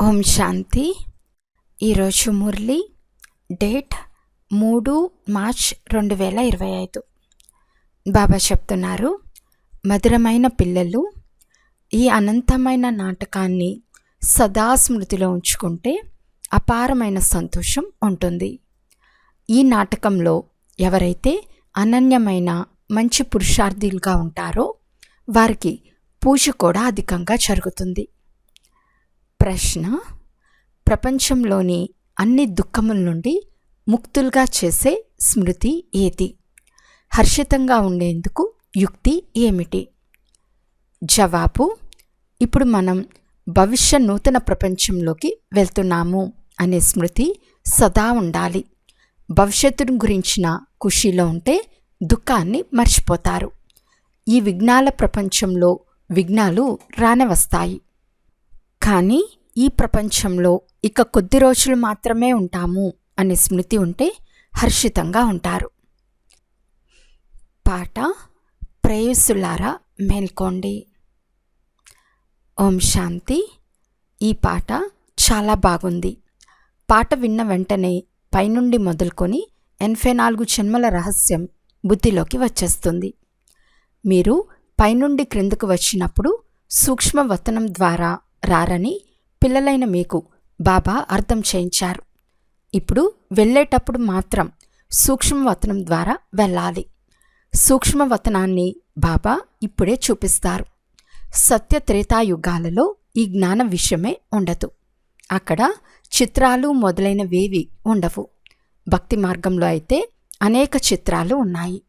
ఓం శాంతి. ఈరోజు Murali date 3 March 2025. బాబా చెప్తున్నారు, మధురమైన పిల్లలు, ఈ అనంతమైన నాటకాన్ని సదా స్మృతిలో ఉంచుకుంటే అపారమైన సంతోషం ఉంటుంది. ఈ నాటకంలో ఎవరైతే అనన్యమైన మంచి పురుషార్థులుగా ఉంటారో వారికి పూజ కూడా అధికంగా జరుగుతుంది. ప్రశ్న: ప్రపంచంలోని అన్ని దుఃఖముల నుండి ముక్తులుగా చేసే స్మృతి ఏది? హర్షితంగా ఉండేందుకు యుక్తి ఏమిటి? జవాబు: ఇప్పుడు మనం భవిష్య నూతన ప్రపంచంలోకి వెళ్తున్నాము అనే స్మృతి సదా ఉండాలి. భవిష్యత్తును గురించిన ఖుషీలో ఉంటే దుఃఖాన్ని మర్చిపోతారు. ఈ విఘ్నాల ప్రపంచంలో విఘ్నాలు రానే వస్తాయి, కానీ ఈ ప్రపంచంలో ఇక కొద్ది రోజులు మాత్రమే ఉంటాము అనే స్మృతి ఉంటే హర్షితంగా ఉంటారు. పాట: ప్రేయసులారా మేల్కోండి. ఓం శాంతి. ఈ పాట చాలా బాగుంది. పాట విన్న వెంటనే పైనుండి మొదలుకొని 84 జన్మల రహస్యం బుద్ధిలోకి వచ్చేస్తుంది. మీరు పైనుండి క్రిందకు వచ్చినప్పుడు సూక్ష్మవతనం ద్వారా రారని పిల్లలైన మీకు బాబా అర్థం చేయించారు. ఇప్పుడు వెళ్ళేటప్పుడు మాత్రం సూక్ష్మవతనం ద్వారా వెళ్ళాలి. సూక్ష్మవతనాన్ని బాబా ఇప్పుడే చూపిస్తారు. సత్య త్రేతాయుగాలలో ఈ జ్ఞానం విషయమే ఉండదు. అక్కడ చిత్రాలు మొదలైనవేవి ఉండవు. భక్తి మార్గంలో అయితే అనేక చిత్రాలు ఉన్నాయి.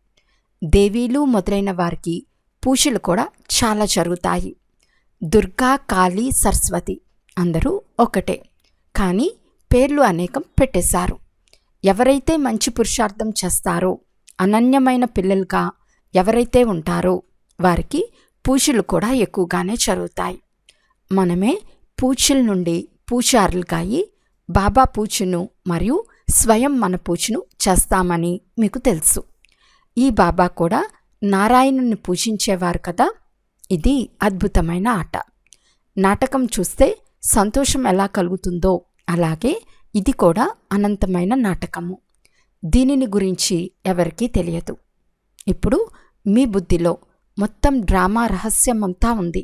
దేవీలు మొదలైన వారికి పూజలు కూడా చాలా జరుగుతాయి. దుర్గా, కాళీ, సరస్వతి అందరూ ఒకటే, కానీ పేర్లు అనేకం పెట్టేశారు. ఎవరైతే మంచి పురుషార్థం చేస్తారో, అనన్యమైన పిల్లలుగా ఎవరైతే ఉంటారో వారికి పూజలు కూడా ఎక్కువగానే జరుగుతాయి. మనమే పూజల నుండి పూజారులుగా అయి బాబా పూజను మరియు స్వయం మన పూజను చేస్తామని మీకు తెలుసు. ఈ బాబా కూడా నారాయణుని పూజించేవారు కదా. ఇది అద్భుతమైన ఆట. నాటకం చూస్తే సంతోషం ఎలా కలుగుతుందో అలాగే ఇది కూడా అనంతమైన నాటకము. దీనిని గురించి ఎవరికీ తెలియదు. ఇప్పుడు మీ బుద్ధిలో మొత్తం డ్రామా రహస్యమంతా ఉంది.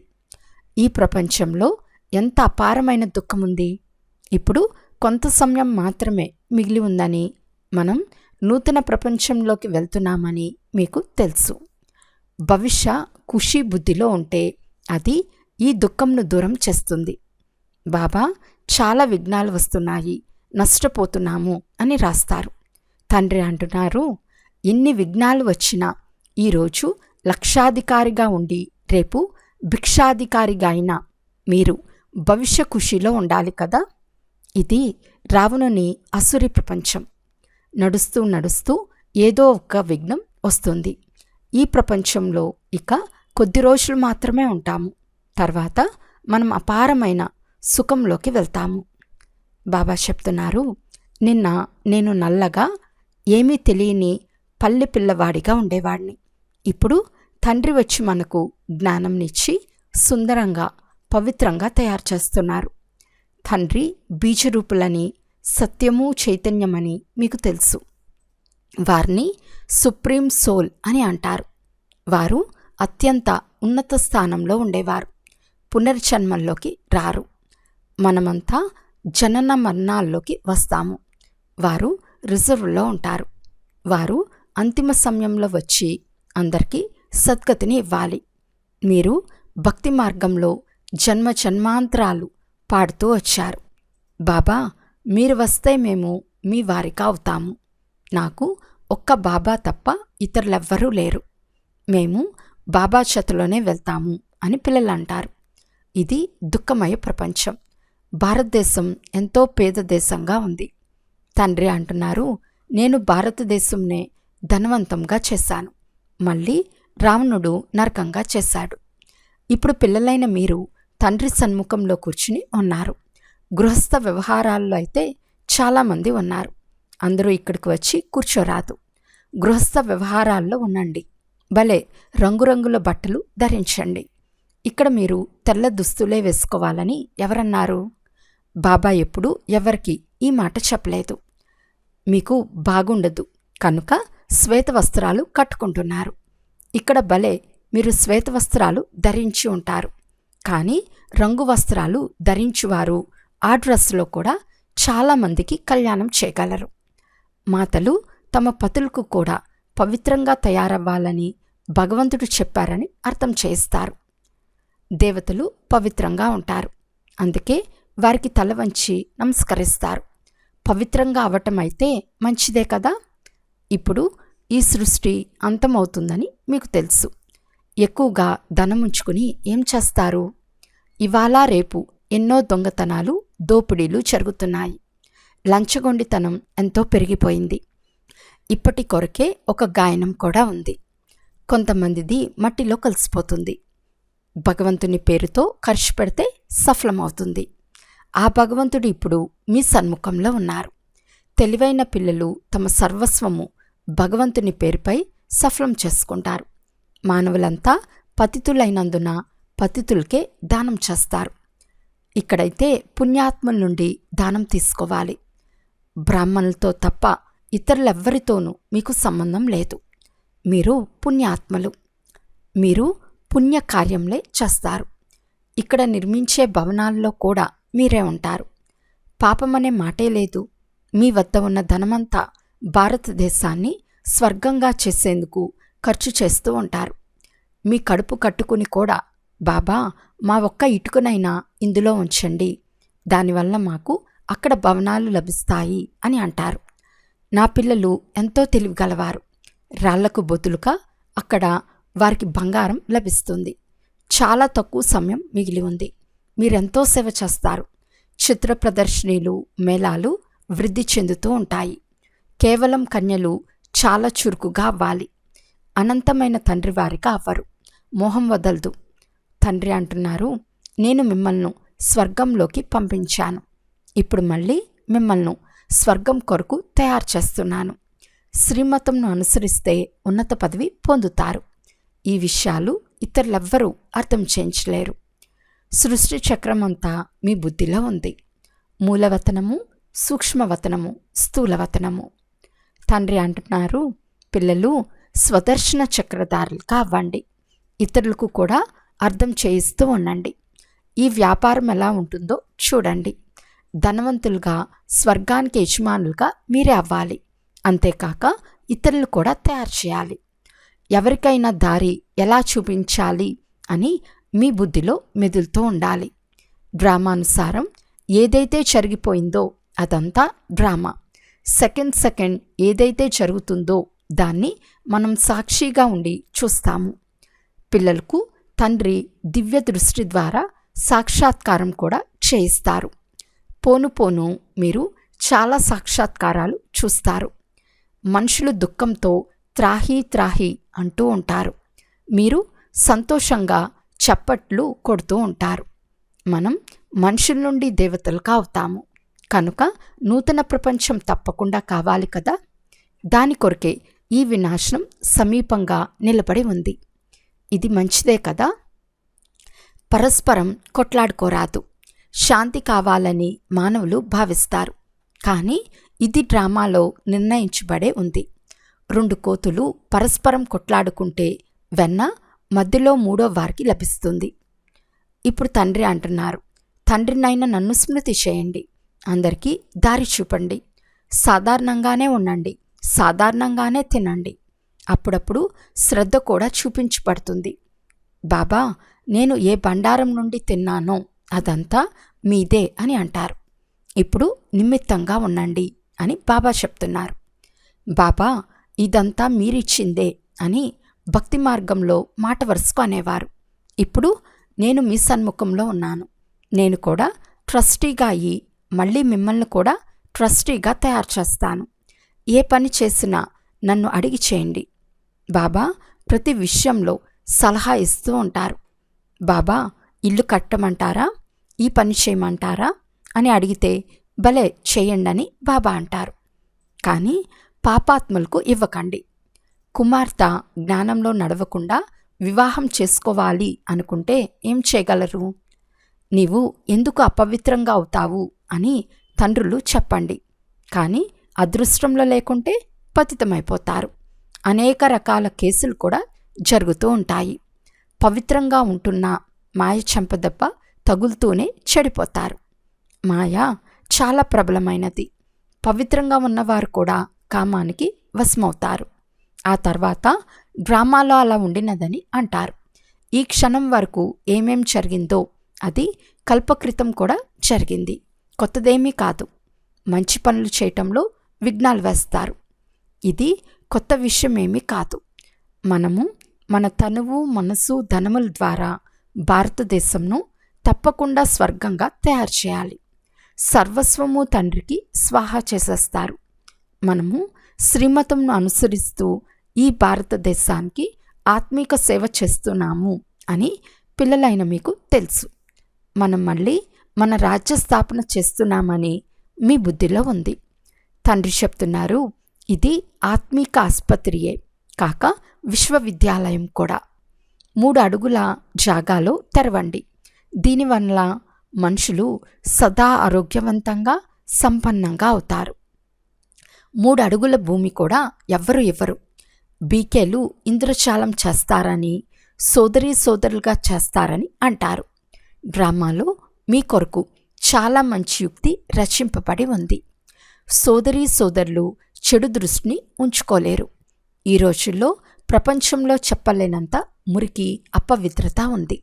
ఈ ప్రపంచంలో ఎంత అపారమైన దుఃఖముంది. ఇప్పుడు కొంత సమయం మాత్రమే మిగిలి ఉందని, మనం నూతన ప్రపంచంలోకి వెళ్తున్నామని మీకు తెలుసు. భవిష్య ఖుషీ బుద్ధిలో ఉంటే అది ఈ దుఃఖంను దూరం చేస్తుంది. బాబా చాలా విఘ్నాలు వస్తున్నాయి, నష్టపోతున్నాము అని రాస్తారు. తండ్రి అంటున్నారు, ఎన్ని విఘ్నాలు వచ్చినా ఈరోజు లక్షాధికారిగా ఉండి రేపు భిక్షాధికారిగా అయినా మీరు భవిష్య ఖుషీలో ఉండాలి కదా. ఇది రావణుని అసురి ప్రపంచం. నడుస్తూ నడుస్తూ ఏదో ఒక విఘ్నం వస్తుంది. ఈ ప్రపంచంలో ఇక కొద్ది రోజులు మాత్రమే ఉంటాము. తర్వాత మనం అపారమైన సుఖంలోకి వెళ్తాము. బాబా చెప్తున్నారు, నిన్న నేను నల్లగా ఏమీ తెలియని పల్లె పిల్లవాడిగా ఉండేవాడిని. ఇప్పుడు తండ్రి వచ్చి మనకు జ్ఞానంనిచ్చి సుందరంగా పవిత్రంగా తయారు చేస్తున్నారు. తండ్రి బీజరూపులని, సత్యము చైతన్యమని మీకు తెలుసు. వారిని సుప్రీం సోల్ అని అంటారు. వారు అత్యంత ఉన్నత స్థానంలో ఉండేవారు. పునర్జన్మల్లోకి రారు. మనమంతా జనన మరణాల్లోకి వస్తాము. వారు రిజర్వ్లో ఉంటారు. వారు అంతిమ సమయంలో వచ్చి అందరికీ సద్గతిని ఇవ్వాలి. మీరు భక్తి మార్గంలో జన్మ జన్మాంతరాలు పాడుతూ వచ్చారు. బాబా, మీరు వస్తే మేము మీ వారిగా అవుతాము. నాకు ఒక్క బాబా తప్ప ఇతరులెవ్వరూ లేరు. మేము బాబా చేతిలోనే వెళ్తాము అని పిల్లలు అంటారు. ఇది దుఃఖమయ ప్రపంచం. భారతదేశం ఎంతో పేద దేశంగా ఉంది. తండ్రి అంటున్నారు, నేను భారతదేశంనే ధనవంతంగా చేశాను, మళ్ళీ రావణుడు నరకంగా చేశాడు. ఇప్పుడు పిల్లలైన మీరు తండ్రి సన్ముఖంలో కూర్చుని ఉన్నారు. గృహస్థ వ్యవహారాల్లో అయితే చాలామంది ఉన్నారు. అందరూ ఇక్కడికి వచ్చి కూర్చోరాదు. గృహస్థ వ్యవహారాల్లో ఉండండి. భలే రంగురంగుల బట్టలు ధరించండి. ఇక్కడ మీరు తెల్ల దుస్తులే వేసుకోవాలని ఎవరన్నారు? బాబా ఎప్పుడూ ఎవరికి ఈ మాట చెప్పలేదు. మీకు బాగుండదు కనుక శ్వేత వస్త్రాలు కట్టుకుంటున్నారు. ఇక్కడ భలే మీరు శ్వేత వస్త్రాలు ధరించి ఉంటారు, కానీ రంగు వస్త్రాలు ధరించువారు ఆ డ్రెస్లో కూడా చాలామందికి కళ్యాణం చేయగలరు. మాతలు తమ పతులకు కూడా పవిత్రంగా తయారవ్వాలని భగవంతుడు చెప్పారని అర్థం చేస్తారు. దేవతలు పవిత్రంగా ఉంటారు, అందుకే వారికి తల వంచి నమస్కరిస్తారు. పవిత్రంగా అవటమైతే మంచిదే కదా. ఇప్పుడు ఈ సృష్టి అంతమవుతుందని మీకు తెలుసు. ఎక్కువగా ధనం ఉంచుకుని ఏం చేస్తారు? ఇవాళ రేపు ఎన్నో దొంగతనాలు, దోపిడీలు జరుగుతున్నాయి. లంచగొండితనం ఎంతో పెరిగిపోయింది. ఇప్పటి కొరకే ఒక గాయనం కూడా ఉంది. కొంతమందిది మట్టిలో కలిసిపోతుంది. భగవంతుని పేరుతో ఖర్చు పెడితే సఫలమవుతుంది. ఆ భగవంతుడు ఇప్పుడు మీ సన్ముఖంలో ఉన్నారు. తెలివైన పిల్లలు తమ సర్వస్వము భగవంతుని పేరుపై సఫలం చేసుకుంటారు. మానవులంతా పతితులైనందున పతితులకే దానం చేస్తారు. ఇక్కడైతే పుణ్యాత్ముల నుండి దానం తీసుకోవాలి. బ్రాహ్మణులతో తప్ప ఇతరులెవ్వరితోనూ మీకు సంబంధం లేదు. మీరు పుణ్యాత్మలు. మీరు పుణ్యకార్యంలే చేస్తారు. ఇక్కడ నిర్మించే భవనాల్లో కూడా మీరే ఉంటారు. పాపమనే మాటే లేదు. మీ వద్ద ఉన్న ధనమంతా భారతదేశాన్ని స్వర్గంగా చేసేందుకు ఖర్చు చేస్తూ ఉంటారు. మీ కడుపు కట్టుకుని కూడా బాబా మా ఒక్క ఇటుకనైనా ఇందులో ఉంచండి, దానివల్ల మాకు అక్కడ భవనాలు లభిస్తాయి అని అంటారు. నా పిల్లలు ఎంతో తెలివిగలవారు. రాళ్లకు బొతులుగా అక్కడ వారికి బంగారం లభిస్తుంది. చాలా తక్కువ సమయం మిగిలి ఉంది. మీరెంతో సేవ చేస్తారు. చిత్ర ప్రదర్శనలు, మేళాలు వృద్ధి చెందుతూ ఉంటాయి. కేవలం కన్యలు చాలా చురుకుగా అవ్వాలి. అనంతమైన తండ్రి వారిగా అవ్వరు. మోహం వదలదు. తండ్రి అంటున్నారు, నేను మిమ్మల్ని స్వర్గంలోకి పంపించాను. ఇప్పుడు మళ్ళీ మిమ్మల్ని స్వర్గం కొరకు తయారు చేస్తున్నాను. శ్రీమతంను అనుసరిస్తే ఉన్నత పదవి పొందుతారు. ఈ విషయాలు ఇతరులెవ్వరూ అర్థం చేయించలేరు. సృష్టి చక్రమంతా మీ బుద్ధిలో ఉంది. మూలవతనము, సూక్ష్మవతనము, స్థూలవతనము. తండ్రి అంటున్నారు, పిల్లలు స్వదర్శన చక్రధారులుగా అవ్వండి. ఇతరులకు కూడా అర్థం చేయిస్తూ ఉండండి. ఈ వ్యాపారం ఎలా ఉంటుందో చూడండి. ధనవంతులుగా, స్వర్గానికి యజమానులుగా మీరే అవ్వాలి. అంతేకాక ఇతరులు కూడా తయారు చేయాలి. ఎవరికైనా దారి ఎలా చూపించాలి అని మీ బుద్ధిలో మెదులుతూ ఉండాలి. డ్రామానుసారం ఏదైతే జరిగిపోయిందో అదంతా డ్రామా. సెకండ్ ఏదైతే జరుగుతుందో దాన్ని మనం సాక్షిగా ఉండి చూస్తాము. పిల్లలకు తండ్రి దివ్య దృష్టి ద్వారా సాక్షాత్కారం కూడా చేయిస్తారు. పోను పోను మీరు చాలా సాక్షాత్కారాలు చూస్తారు. మనుషులు దుఃఖంతో త్రాహి త్రాహి అంటూ ఉంటారు. మీరు సంతోషంగా చప్పట్లు కొడుతూ ఉంటారు. మనం మనుషుల నుండి దేవతలుగా అవుతాము కనుక నూతన ప్రపంచం తప్పకుండా కావాలి కదా. దాని కొరకే ఈ వినాశనం సమీపంగా నిలబడి ఉంది. ఇది మంచిదే కదా. పరస్పరం కొట్లాడుకోరాదు. శాంతి కావాలని మానవులు భావిస్తారు, కానీ ఇది డ్రామాలో నిర్ణయించబడే ఉంది. 2 కోతులు పరస్పరం కొట్లాడుకుంటే వెన్న మధ్యలో 3వ వారికి లభిస్తుంది. ఇప్పుడు తండ్రి అంటున్నారు, తండ్రినైనా నన్ను స్మృతి చేయండి, అందరికీ దారి చూపండి, సాధారణంగానే ఉండండి, సాధారణంగానే తినండి. అప్పుడప్పుడు శ్రద్ధ కూడా చూపించబడుతుంది. బాబా నేను ఏ బండారం నుండి తిన్నానో అదంతా మీదే అని అంటారు. ఇప్పుడు నిమిత్తంగా ఉండండి అని బాబా చెప్తున్నారు. బాబా ఇదంతా మీరిచ్చిందే అని భక్తి మార్గంలో మాట వరుసకు అనేవారు. ఇప్పుడు నేను మీ సన్ముఖంలో ఉన్నాను. నేను కూడా ట్రస్టీగా అయ్యి మళ్ళీ మిమ్మల్ని కూడా ట్రస్టీగా తయారు చేస్తాను. ఏ పని చేసినా నన్ను అడిగి చేయండి. బాబా ప్రతి విషయంలో సలహా ఇస్తూ ఉంటారు. బాబా ఇల్లు కట్టమంటారా, ఈ పని చేయమంటారా అని అడిగితే భలే చేయండని బాబా అంటారు. కానీ పాపాత్ములకు ఇవ్వకండి. కుమార్తె జ్ఞానంలో నడవకుండా వివాహం చేసుకోవాలి అనుకుంటే ఏం చేయగలరు? నీవు ఎందుకు అపవిత్రంగా అవుతావు అని తండ్రులు చెప్పండి. కానీ అదృష్టంలో లేకుంటే పతితమైపోతారు. అనేక రకాల కేసులు కూడా జరుగుతూ ఉంటాయి. పవిత్రంగా ఉంటున్న మాయ చెంపదెబ్బ తగులుతూనే చెడిపోతారు. మాయ చాలా ప్రబలమైనది. పవిత్రంగా ఉన్నవారు కూడా కామానికి వశమవుతారు. ఆ తర్వాత డ్రామాలో అలా ఉండినదని అంటారు. ఈ క్షణం వరకు ఏమేం జరిగిందో అది కల్పకృతం కూడా జరిగింది, కొత్తదేమీ కాదు. మంచి పనులు చేయటంలో విఘ్నాలు వేస్తారు. ఇది కొత్త విషయమేమీ కాదు. మనము మన తనువు, మనసు, ధనముల ద్వారా భారతదేశంను తప్పకుండా స్వర్గంగా తయారు చేయాలి. సర్వస్వము తండ్రికి స్వాహా చేసేస్తారు. మనము శ్రీమతంను అనుసరిస్తూ ఈ భారతదేశానికి ఆత్మీక సేవ చేస్తున్నాము అని పిల్లలైన మీకు తెలుసు. మనం మళ్ళీ మన రాజ్య స్థాపన చేస్తున్నామని మీ బుద్ధిలో ఉంది. తండ్రి చెప్తున్నారు, ఇది ఆత్మీక ఆసుపత్రియే కాక విశ్వవిద్యాలయం కూడా. 3 అడుగుల జాగాలో తెరవండి. దీనివల్ల మనుషులు సదా ఆరోగ్యవంతంగా, సంపన్నంగా అవుతారు. 3 అడుగుల భూమి కూడా ఎవ్వరు ఇవ్వరు. బీకేలు ఇంద్రజాలం చేస్తారని, సోదరులుగా చేస్తారని అంటారు. డ్రామాలో మీ కొరకు చాలా మంచి యుక్తి రచింపబడి ఉంది. సోదరులు చెడు దృష్టిని ఉంచుకోలేరు. ఈ రోజుల్లో ప్రపంచంలో చెప్పలేనంత మురికి, అపవిత్రత ఉంది.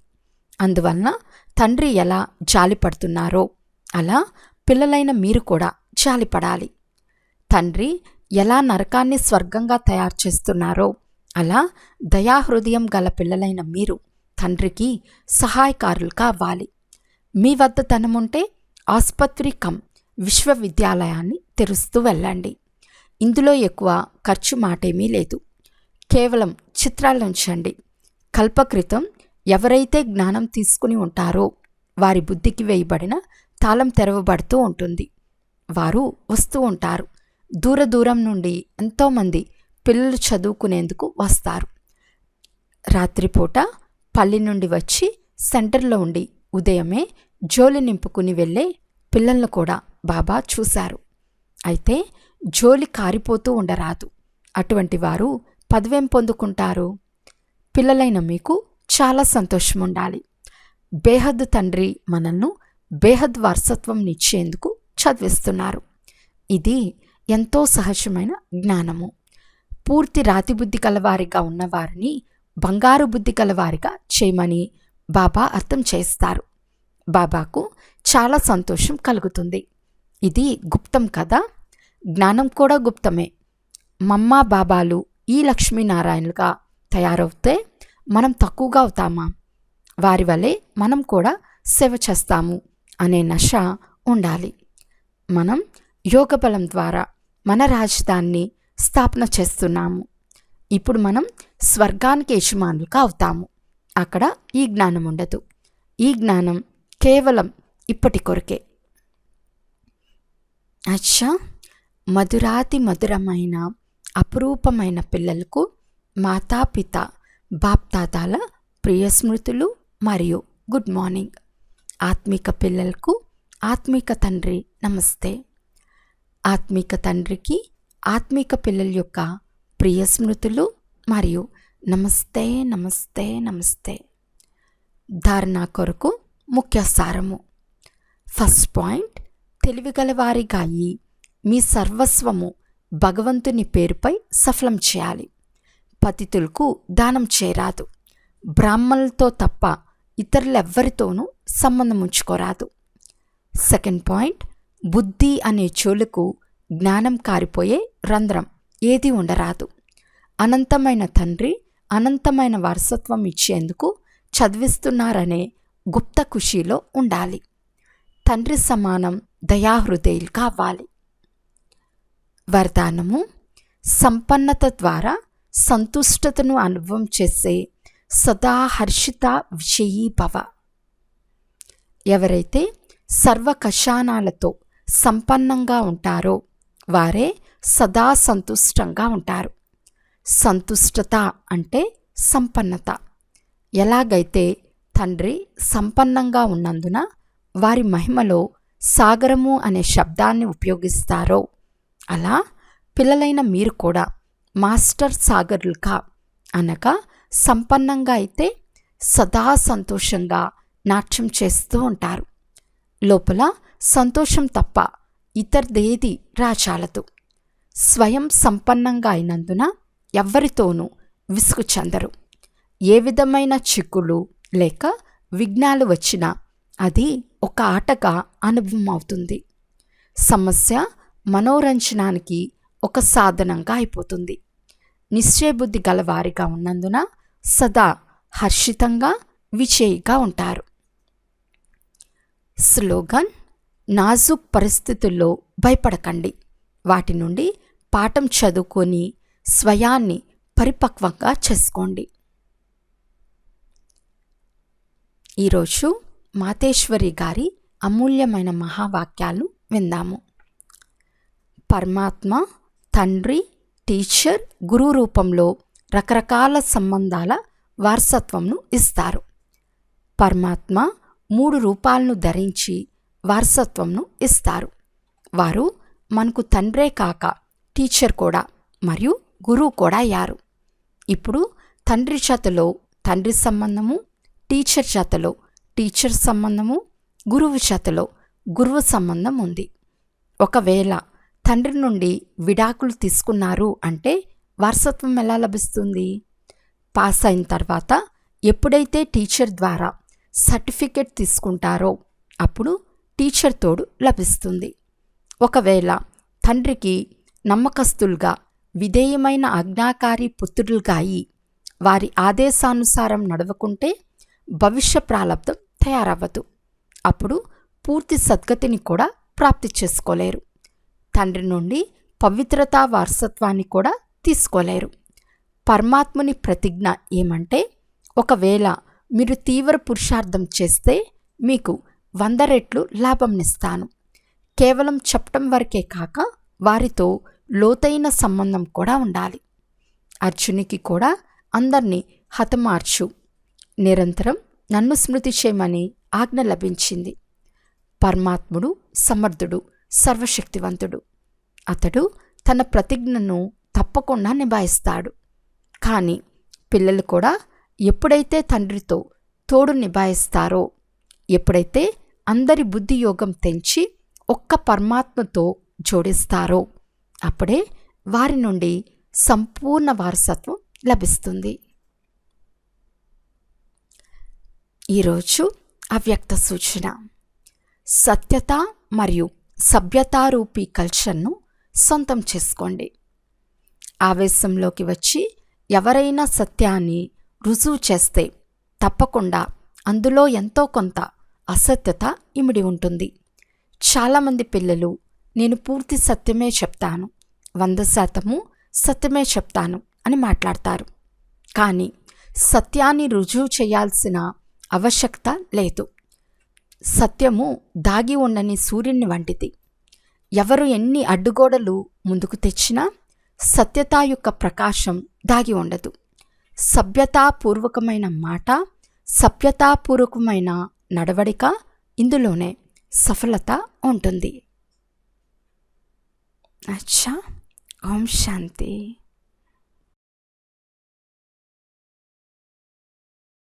అందువలన తండ్రి ఎలా జాలిపడుతున్నారో అలా పిల్లలైన మీరు కూడా జాలిపడాలి. తండ్రి ఎలా నరకాన్ని స్వర్గంగా తయారు చేస్తున్నారో అలా దయాహృదయం గల పిల్లలైన మీరు తండ్రికి సహాయకారులు కావాలి. మీ వద్ద ధనముంటే ఆసుపత్రి కమ్ విశ్వవిద్యాలయాన్ని తెరుస్తూ వెళ్ళండి. ఇందులో ఎక్కువ ఖర్చు మాటేమీ లేదు. కేవలం చిత్రాలుంచండి. కల్పకృతం ఎవరైతే జ్ఞానం తీసుకుని ఉంటారో వారి బుద్ధికి వేయబడిన తాళం తెరవబడుతూ ఉంటుంది. వారు వస్తూ ఉంటారు. దూరం నుండి ఎంతోమంది పిల్లలు చదువుకునేందుకు వస్తారు. రాత్రిపూట పల్లె నుండి వచ్చి సెంటర్లో ఉండి ఉదయమే జోలి నింపుకుని వెళ్ళే పిల్లలను కూడా బాబా చూశారు. అయితే జోలి కారిపోతూ ఉండరాదు. అటువంటి వారు పదవేం పొందుకుంటారు? పిల్లలైన మీకు చాలా సంతోషం ఉండాలి. బేహద్ తండ్రి మనల్ని బేహద్ వారసత్వం నిచ్చేందుకు చదివిస్తున్నారు. ఇది ఎంతో సహజమైన జ్ఞానము. పూర్తి రాతి బుద్ధి కలవారిగా ఉన్నవారిని బంగారు బుద్ధి కలవారిగా చేయమని బాబా అర్థం చేస్తారు. బాబాకు చాలా సంతోషం కలుగుతుంది. ఇది గుప్తం కదా. జ్ఞానం కూడా గుప్తమే. మమ్మా బాబాలు ఈ లక్ష్మీనారాయణలుగా తయారవుతే మనం తక్కువగా అవుతామా? వారి వలె మనం కూడా సేవ చేస్తాము అనే నష ఉండాలి. మనం యోగబలం ద్వారా మన రాజధానిని స్థాపన చేస్తున్నాము. ఇప్పుడు మనం స్వర్గానికి యజమానులుగా అవుతాము. అక్కడ ఈ జ్ఞానం ఉండదు. ఈ జ్ఞానం కేవలం ఇప్పటి కొరకే. అచ్చా, మధురాతి మధురమైన అపురూపమైన పిల్లలకు మాతాపిత బాప్దాదాల ప్రియ స్మృతులు మరియు గుడ్ మార్నింగ్. ఆత్మిక పిల్లలకు ఆత్మిక తండ్రి నమస్తే. ఆత్మిక తండ్రికి ఆత్మిక పిల్లల యొక్క ప్రియ స్మృతులు మరియు నమస్తే నమస్తే నమస్తే. ధారణ కొరకు ముఖ్య సారము. ఫస్ట్ పాయింట్, తెలివిగలవారిగా అయి మీ సర్వస్వము భగవంతుని పేరుపై సఫలం చేయాలి. పతితులకు దానం చేయరాదు. బ్రాహ్మణులతో తప్ప ఇతరులెవ్వరితోనూ సంబంధం ఉంచుకోరాదు. సెకండ్ పాయింట్, బుద్ధి అనే చోలుకు జ్ఞానం కారిపోయే రంధ్రం ఏది ఉండరాదు. అనంతమైన తండ్రి అనంతమైన వారసత్వం ఇచ్చేందుకు చదివిస్తున్నారనే గుప్త ఖుషీలో ఉండాలి. తండ్రి సమానం దయాహృదయులు కావాలి. వరదానము: సంపన్నత ద్వారా సంతుష్టతను అనుభవం చేసే సదా హర్షిత విజయీ భవ. ఎవరైతే సర్వకషాణాలతో సంపన్నంగా ఉంటారో వారే సదా సంతుష్టంగా ఉంటారు. సంతుష్టత అంటే సంపన్నత. ఎలాగైతే తండ్రి సంపన్నంగా ఉన్నందున వారి మహిమలో సాగరము అనే శబ్దాన్ని ఉపయోగిస్తారో, అలా పిల్లలైన మీరు కూడా మాస్టర్ సాగరులుగా అనగా సంపన్నంగా అయితే సదా సంతోషంగా నాట్యం చేస్తూ ఉంటారు. లోపల సంతోషం తప్ప ఇతరదేది రాచాలదు. స్వయం సంపన్నంగా అయినందున ఎవ్వరితోనూ విసుగు చెందరు. ఏ విధమైన చిక్కులు లేక విఘ్నాలు వచ్చినా అది ఒక ఆటగా అనుభవం అవుతుంది. సమస్య మనోరంజనానికి ఒక సాధనంగా అయిపోతుంది. నిశ్చయబుద్ధి గలవారిగా ఉన్నందున సదా హర్షితంగా విజయిగా ఉంటారు. స్లోగన్: నాజూక్ పరిస్థితుల్లో భయపడకండి, వాటి నుండి పాఠం చదువుకొని స్వయాన్ని పరిపక్వంగా చేసుకోండి. ఈరోజు మాతేశ్వరి గారి అమూల్యమైన మహావాక్యాలు విందాము. పరమాత్మ తండ్రి, టీచర్, గురువు రూపంలో రకరకాల సంబంధాల వారసత్వంను ఇస్తారు. పరమాత్మ 3 రూపాలను ధరించి వారసత్వంను ఇస్తారు. వారు మనకు తండ్రే కాక టీచర్ కూడా మరియు గురువు కూడా అయ్యారు. ఇప్పుడు తండ్రి జతలో తండ్రి సంబంధము, టీచర్ జతలో టీచర్ సంబంధము, గురువు జతలో గురువు సంబంధం ఉంది. ఒకవేళ తండ్రి నుండి విడాకులు తీసుకున్నారు అంటే వారసత్వం ఎలా లభిస్తుంది? పాస్ అయిన తర్వాత ఎప్పుడైతే టీచర్ ద్వారా సర్టిఫికెట్ తీసుకుంటారో అప్పుడు టీచర్ తోడు లభిస్తుంది. ఒకవేళ తండ్రికి నమ్మకస్తులుగా విధేయమైన ఆజ్ఞాకారి పుత్రులుగా అయి వారి ఆదేశానుసారం నడవకుంటే భవిష్య ప్రాలబ్ధం తయారవ్వదు. అప్పుడు పూర్తి సద్గతిని కూడా ప్రాప్తి చేసుకోలేరు. తండ్రి నుండి పవిత్రతా వారసత్వాన్ని కూడా తీసుకోలేరు. పరమాత్ముని ప్రతిజ్ఞ ఏమంటే, ఒకవేళ మీరు తీవ్ర పురుషార్థం చేస్తే మీకు 100 రెట్లు లాభంనిస్తాను. కేవలం చెప్పటం వరకే కాక వారితో లోతైన సంబంధం కూడా ఉండాలి. అర్జునికి కూడా అందర్నీ హతమార్చు, నిరంతరం నన్ను స్మృతి చేయమని ఆజ్ఞ లభించింది. పరమాత్ముడు సమర్థుడు, సర్వశక్తివంతుడు. అతడు తన ప్రతిజ్ఞను తప్పకుండా నిభాయిస్తాడు. కానీ పిల్లలు కూడా ఎప్పుడైతే తండ్రితో తోడు నిభాయిస్తారో, ఎప్పుడైతే అందరి బుద్ధి యోగం తెంచి ఒక్క పరమాత్మతో జోడిస్తారో అప్పుడే వారి నుండి సంపూర్ణ వారసత్వం లభిస్తుంది. ఈరోజు అవ్యక్త సూచన: సత్యత మరియు సభ్యతారూపీ కల్చర్ను సొంతం చేసుకోండి. ఆవేశంలోకి వచ్చి ఎవరైనా సత్యాన్ని రుజువు చేస్తే తప్పకుండా అందులో ఎంతో కొంత అసత్యత ఇమిడి ఉంటుంది. చాలామంది పిల్లలు నేను పూర్తి సత్యమే చెప్తాను, 100% సత్యమే చెప్తాను అని మాట్లాడతారు. కానీ సత్యాన్ని రుజువు చేయాల్సిన ఆవశ్యకత లేదు. సత్యము దాగి ఉండని సూర్యుని వంటిది. ఎవరు ఎన్ని అడ్డుగోడలు ముందుకు తెచ్చినా సత్యత యొక్క ప్రకాశం దాగి ఉండదు. సభ్యతాపూర్వకమైన మాట, సభ్యతాపూర్వకమైన నడవడిక, ఇందులోనే సఫలత ఉంటుంది. అచ్చా, ఓం శాంతి.